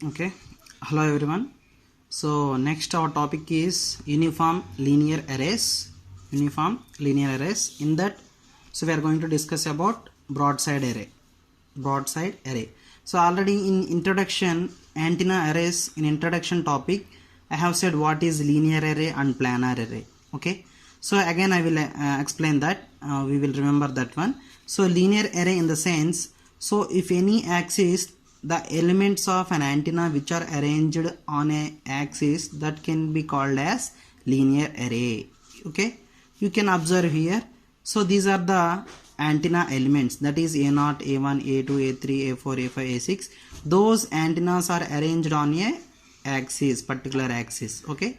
Okay, hello everyone. So next our topic is uniform linear arrays. Uniform linear arrays. In that, so we are going to discuss about broadside array. Broadside array. So already in introduction antenna arrays, in introduction topic I have said what is linear array and planar array. Okay, so again I will explain that. We will remember that one. So linear array in the sense, so if any axis, the elements of an antenna which are arranged on a axis, that can be called as linear array. Okay, you can observe here. So these are the antenna elements, that is A0, A1, A2, A3, A4, A5, A6. Those antennas are arranged on a axis, particular axis. Okay,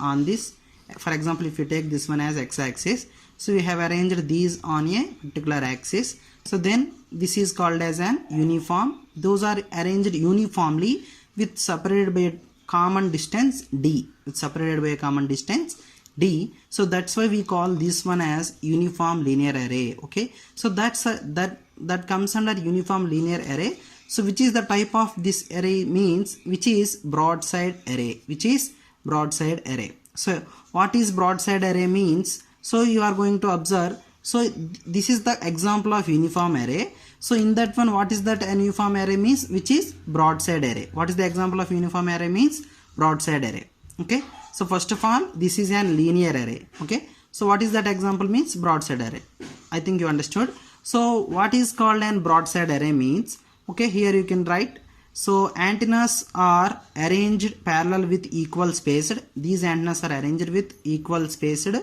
on this, for example, if you take this one as x-axis, so we have arranged these on a particular axis. So then this is called as an uniform. Those are arranged uniformly with separated by a common distance d. With separated by a common distance d. So that's why we call this one as uniform linear array. Okay, so that's that comes under uniform linear array. So which is the type of this array means, which is broadside array. Which is broadside array. So what is broadside array means? So you are going to observe. So this is the example of uniform array. So in that one, what is that uniform array means? Which is broadside array. What is the example of uniform array means? Broadside array. Okay. So first of all, this is an linear array. Okay. So what is that example means? Broadside array. I think you understood. So what is called an broadside array means? Okay. Here you can write. So antennas are arranged parallel with equal spaced. These antennas are arranged with equal spaced.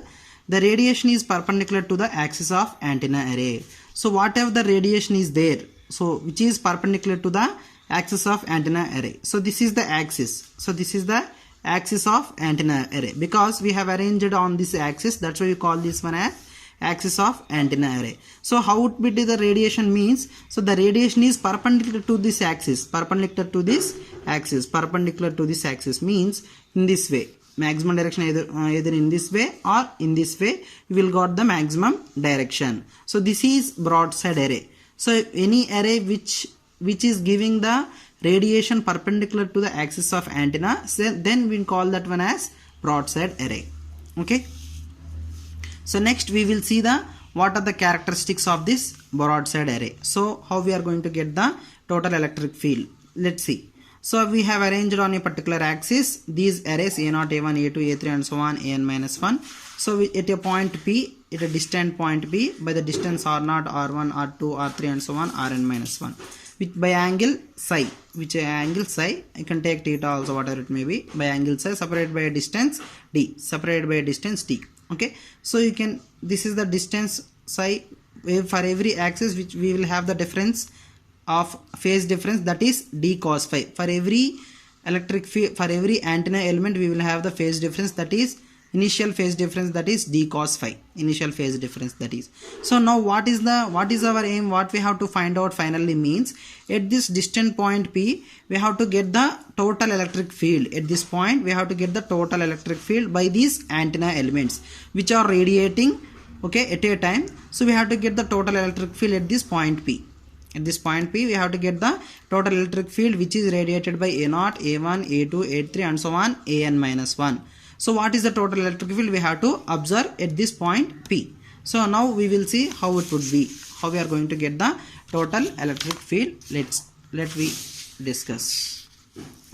The radiation is perpendicular to the axis of antenna array. So whatever the radiation is there, so which is perpendicular to the axis of antenna array. So this is the axis. So this is the axis of antenna array, because we have arranged on this axis. That's why we call this one as axis of antenna array. So how would be the radiation means? So the radiation is perpendicular to this axis. Perpendicular to this axis. Perpendicular to this axis means in this way. Maximum direction either in this way or in this way, you will got the maximum direction. So this is broadside array. So any array which is giving the radiation perpendicular to the axis of antenna, so then we call that one as broadside array. Okay. So next we will see the what are the characteristics of this broadside array. So how we are going to get the total electric field. Let's see. So we have arranged on a particular axis these arrays A0, A1, A2, A3 and so on, An minus 1. So at a point P, at a distant point P, by the distance R0, R1, R2, R3 and so on, Rn minus 1. With by angle psi, which angle psi, I can take theta also, whatever it may be, by angle psi separated by a distance d, separated by a distance t. Okay, so you can, this is the distance psi for every axis, which we will have the difference of phase difference, that is d cos phi. For every electric field, for every antenna element, we will have the phase difference, that is initial phase difference, that is d cos phi. Initial phase difference, that is. So now what is our aim? What we have to find out finally means, at this distant point P, we have to get the total electric field. At this point we have to get the total electric field by these antenna elements which are radiating, okay, at a time. So we have to get the total electric field at this point P. At this point P, we have to get the total electric field which is radiated by A0, A1, A2, A3 and so on, An minus 1. So what is the total electric field? We have to observe at this point P. So now we will see how it would be, how we are going to get the total electric field. Let we discuss.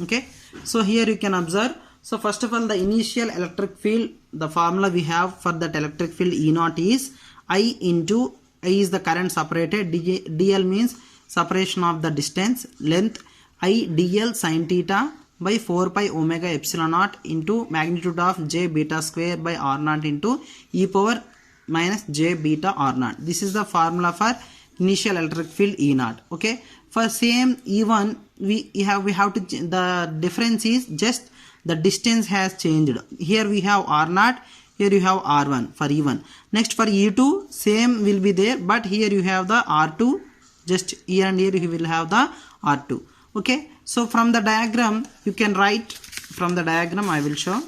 Okay. So here you can observe. So first of all, the initial electric field, the formula we have for that electric field E0 is I into I is the current separated, dl means separation of the distance, length, I dl sin theta by 4 pi omega epsilon naught into magnitude of j beta square by r naught into e power minus j beta r naught. This is the formula for initial electric field E naught. Okay. For same E1, we have to, the difference is just the distance has changed. Here we have r naught. Here you have R1 for E1. Next for E2, same will be there, but here you have the R2. Just here and here you will have the R2. Okay. So from the diagram, you can write, from the diagram I will show.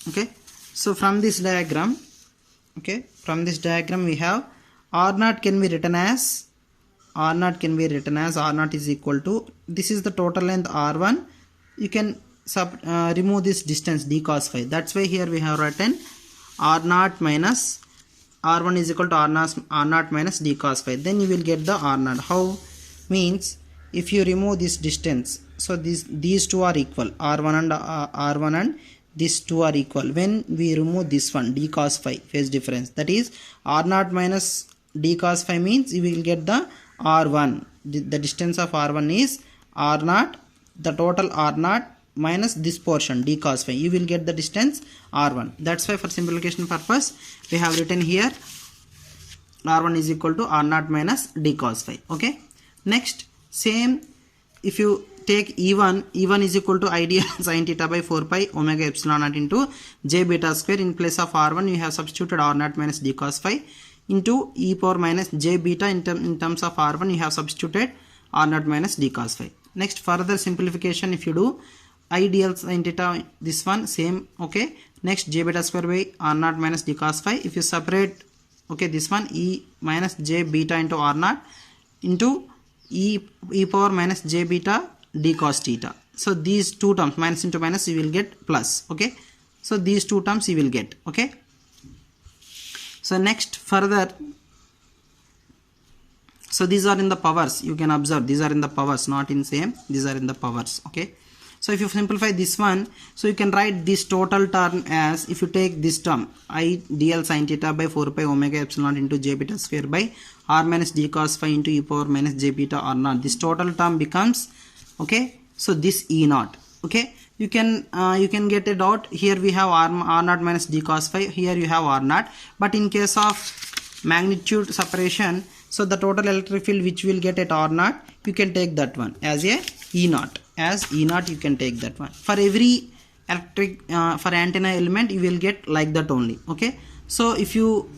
Okay. So from this diagram, okay, from this diagram we have R0 can be written as R naught can be written as R naught is equal to, this is the total length R1. You can remove this distance d cos phi. That's why here we have written R naught minus R1 is equal to R naught minus d cos phi. Then you will get the R naught. How? Means if you remove this distance, so these two are equal, R1 and these two are equal. When we remove this one, d cos phi, phase difference, that is R naught minus d cos phi, means you will get the R1. The distance of R1 is R naught, the total R naught minus this portion d cos phi. You will get the distance R1. That's why for simplification purpose we have written here R1 is equal to R naught minus d cos phi. Okay. Next, same, if you take E1 is equal to ideal sin theta by 4 pi omega epsilon naught into j beta square. In place of R1 you have substituted R naught minus d cos phi into e power minus j beta. In terms of R1 you have substituted R naught minus d cos phi. Next, further simplification, if you do ideal sin theta, this one same. Okay. Next, j beta square by R naught minus d cos phi. If you separate, okay, this one e minus j beta into R naught into e power minus j beta d cos theta. So these two terms, minus into minus, you will get plus. Okay. So these two terms you will get. Okay. So next, further, so these are in the powers. You can observe these are in the powers, not in same. These are in the powers. Okay. So if you simplify this one, so you can write this total term as, if you take this term I dl sin theta by 4 pi omega epsilon into j beta square by r minus d cos phi into e power minus j beta r naught. This total term becomes, okay, so this e naught. Okay, you can get a dot here. We have r naught minus d cos phi, here you have r naught, but in case of magnitude separation, so the total electric field which will get at r naught, you can take that one as a e naught. As e naught you can take that one. For every electric for antenna element you will get like that only. Okay, so if you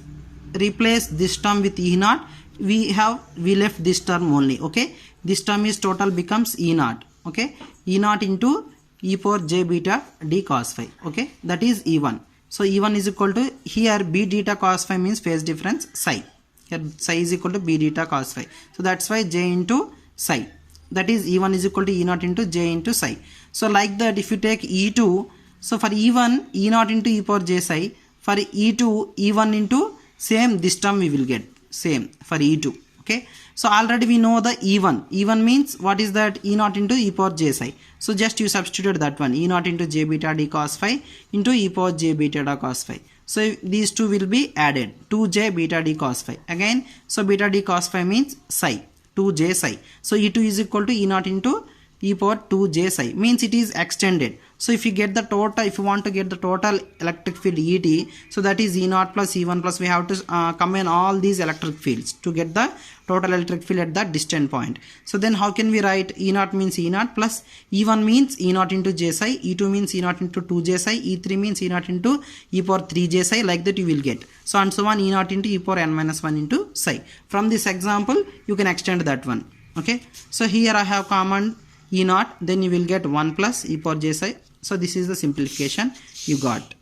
replace this term with e naught, we left this term only. Okay, this term is total becomes e naught. Okay, e naught into e power j beta d cos phi. Okay, that is E1. So E1 is equal to, here b theta cos phi means phase difference psi. Here psi is equal to b theta cos phi. So that's why j into psi. That is E1 is equal to E naught into j into psi. So like that, if you take E2, so for E1 E naught into e power j psi, for E2 E1 into same, this term we will get same for E2. Okay, so already we know the E1 means what is that, E naught into e power j psi. So just you substitute that one, E naught into j beta d cos phi into e power j beta d cos phi. So these two will be added, 2j beta d cos phi again. So beta d cos phi means psi, 2j psi. So E2 is equal to E naught into e power 2j psi, means it is extended. So if you get the total, if you want to get the total electric field ET, so that is E naught plus E1 plus, we have to combine all these electric fields to get the total electric field at that distant point. So then how can we write, E naught means E naught plus E1 means E naught into j psi, E2 means E naught into 2j psi, E3 means E naught into e power 3j psi, like that you will get. So and so on, E naught into e power n minus 1 into psi. From this example you can extend that one. Okay, so here I have common E naught, then you will get 1 plus e power j psi. So this is the simplification you got.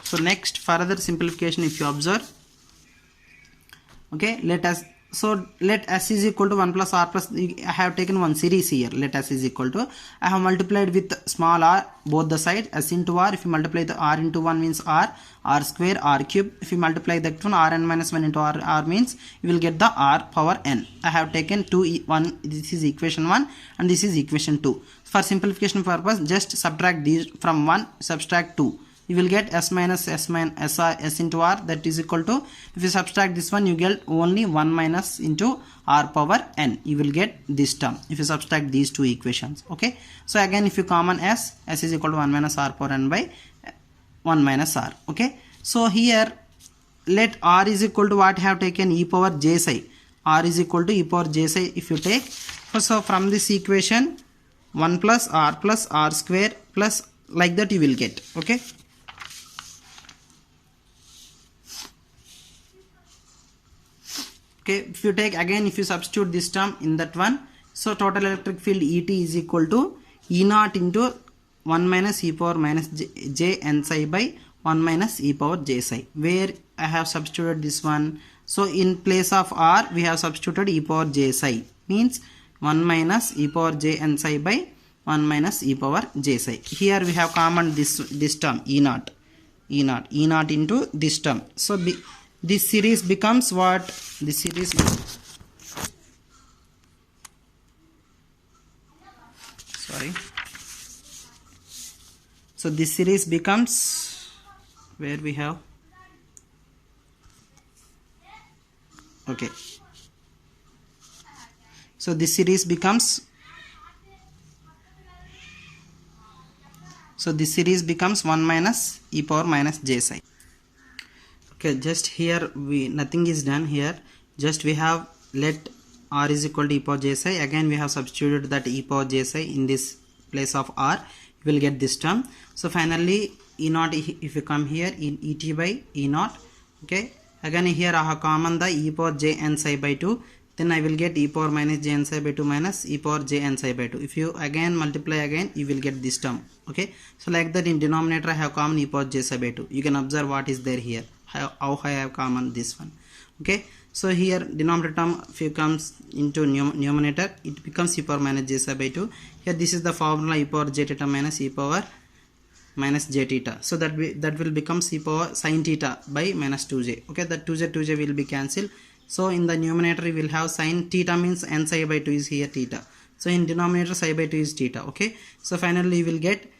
So next, further simplification if you observe, okay, let s is equal to 1 plus r plus, I have taken one series here. Let s is equal to, I have multiplied with small r both the sides, s into r. If you multiply the r into 1 means r square, r cube. If you multiply that one, rn minus 1 into r means you will get the r power n. I have taken 1, this is equation 1 and this is equation 2. For simplification purpose, just subtract these from 1, subtract 2. You will get s into r, that is equal to, if you subtract this one you get only 1 minus into r power n. You will get this term if you subtract these two equations. Okay, so again if you common s is equal to 1 minus r power n by 1 minus r. Okay, so here let r is equal to what I have taken, e power j psi. R is equal to e power j psi if you take. So from this equation 1 plus r square plus, like that you will get. Okay, okay, if you take again, if you substitute this term in that one, so total electric field ET is equal to E naught into 1 minus e power minus j n psi by 1 minus e power j psi, where I have substituted this one So in place of r we have substituted e power j psi, means 1 minus e power j n psi by 1 minus e power j psi. Here we have common this term e naught into this term. So this series becomes what? This series so this series becomes, where we have, okay, so this series becomes, so this series becomes 1 minus e power minus j psi. Okay, just here we nothing is done here, just we have let r is equal to e power j psi. Again we have substituted that e power j psi in this place of r, you will get this term. So finally e naught, if you come here in et by e naught, okay, again here I have common the e power j n psi by 2, then I will get e power minus j n psi by 2 minus e power j n psi by 2. If you again multiply again, you will get this term. Okay, so like that in denominator I have common e power j psi by 2. You can observe what is there here, how I have common this one. Okay, so here denominator term, if it comes into numerator, it becomes e power minus j psi by 2. Here this is the formula, e power j theta minus e power minus j theta. So that will become e power sin theta by minus 2j. Okay, that 2j will be cancelled. So in the numerator we will have sin theta, means n psi by 2 is here theta. So in denominator psi by 2 is theta. Okay, so finally you will get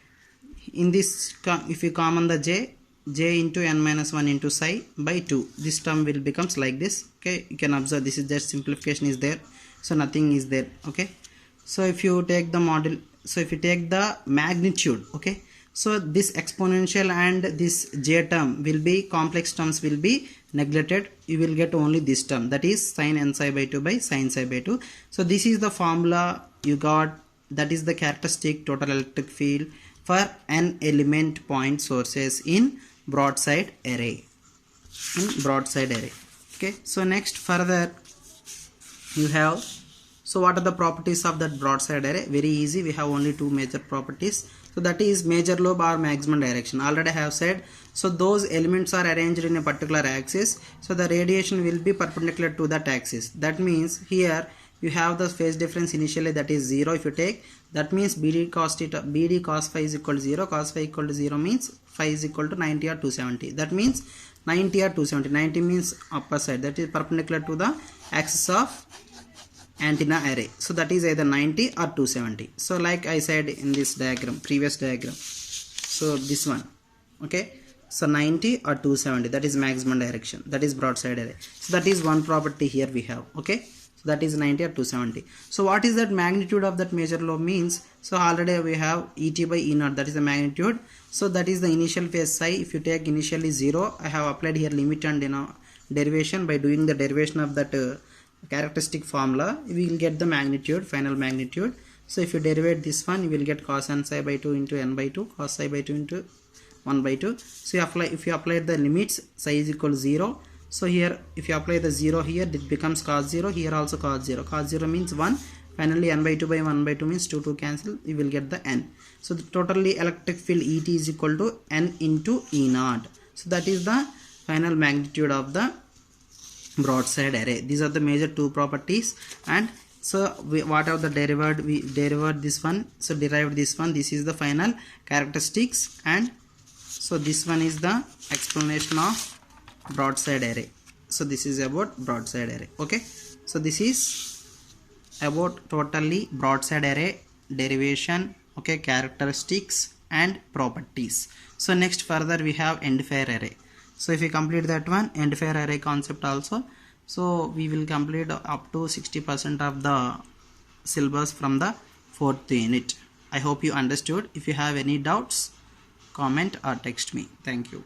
in this, if you common the j into n minus 1 into psi by 2, this term will becomes like this. Okay, you can observe this is just simplification is there, so nothing is there. Okay, so if you take the model, so if you take the magnitude, okay, so this exponential and this j term will be, complex terms will be neglected. You will get only this term, that is sin n psi by 2 by sin psi by 2. So this is the formula you got, that is the characteristic total electric field for n element point sources in broadside array. Okay, so next further you have, so what are the properties of that broadside array? Very easy, we have only two major properties. So that is major lobe or maximum direction. Already I have said, so those elements are arranged in a particular axis, so the radiation will be perpendicular to that axis. That means here you have the phase difference initially, that is 0. If you take, that means BD cos theta, BD cos phi is equal to 0, cos phi equal to 0 means phi is equal to 90 or 270. That means 90 or 270. 90 means upper side, that is perpendicular to the axis of antenna array. So that is either 90 or 270. So like I said in this diagram, previous diagram, so this one, okay, so 90 or 270, that is maximum direction, that is broadside array. So that is one property here we have. Okay, so that is 90 or 270. So what is that magnitude of that major lobe means? So already we have et by e naught, that is the magnitude. So that is the initial phase psi. If you take initially 0, I have applied here limit and derivation. By doing the derivation of that characteristic formula, we will get the magnitude, final magnitude. So if you derive this one, you will get cos n psi by 2 into n by 2, cos psi by 2 into 1 by 2. So if you apply the limits, psi is equal to 0. So here if you apply the 0 here, it becomes cos 0, here also cos 0. Cos 0 means 1. Finally n by 2 by 1 by 2 means 2 cancel, you will get the n. So the totally electric field Et is equal to n into E naught. So that is the final magnitude of the broadside array. These are the major two properties. And so what are the derived, we derived this one, so derived this one, this is the final characteristics. And so this one is the explanation of broadside array. So this is about broadside array. Okay, so this is about totally broadside array derivation, okay, characteristics and properties. So next further we have end fire array. So if we complete that one, end fire array concept also, so we will complete up to 60% of the syllabus from the 4th unit. I hope you understood. If you have any doubts, comment or text me. Thank you.